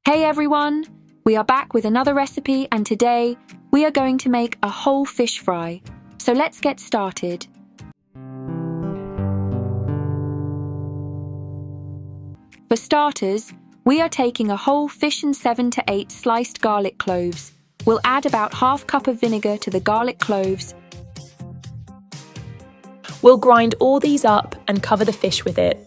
Hey everyone! We are back with another recipe, and today we are going to make a whole fish fry. So let's get started. For starters, we are taking a whole fish and 7 to 8 sliced garlic cloves. We'll add about half cup of vinegar to the garlic cloves. We'll grind all these up and cover the fish with it.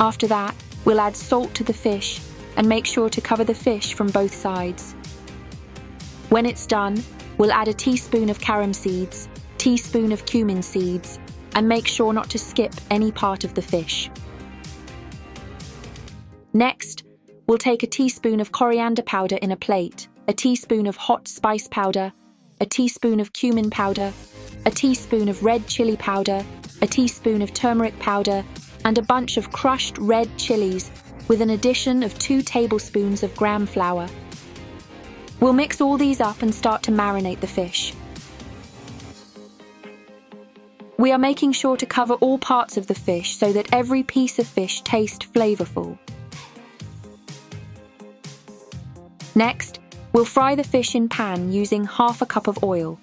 After that, we'll add salt to the fish and make sure to cover the fish from both sides. When it's done, we'll add a teaspoon of carom seeds, teaspoon of cumin seeds, and make sure not to skip any part of the fish. Next, we'll take a teaspoon of coriander powder in a plate, a teaspoon of hot spice powder, a teaspoon of cumin powder, a teaspoon of red chili powder, a teaspoon of turmeric powder, and a bunch of crushed red chilies with an addition of 2 tablespoons of gram flour. We'll mix all these up and start to marinate the fish. We are making sure to cover all parts of the fish so that every piece of fish tastes flavorful. Next, we'll fry the fish in pan using half a cup of oil.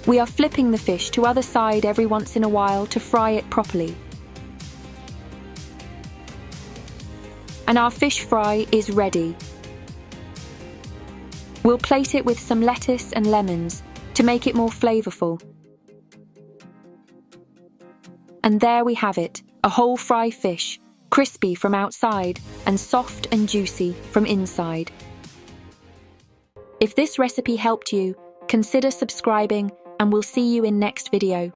We are flipping the fish to other side every once in a while to fry it properly. And our fish fry is ready. We'll plate it with some lettuce and lemons to make it more flavorful. And there we have it, a whole fry fish, crispy from outside and soft and juicy from inside. If this recipe helped you, consider subscribing, and we'll see you in next video.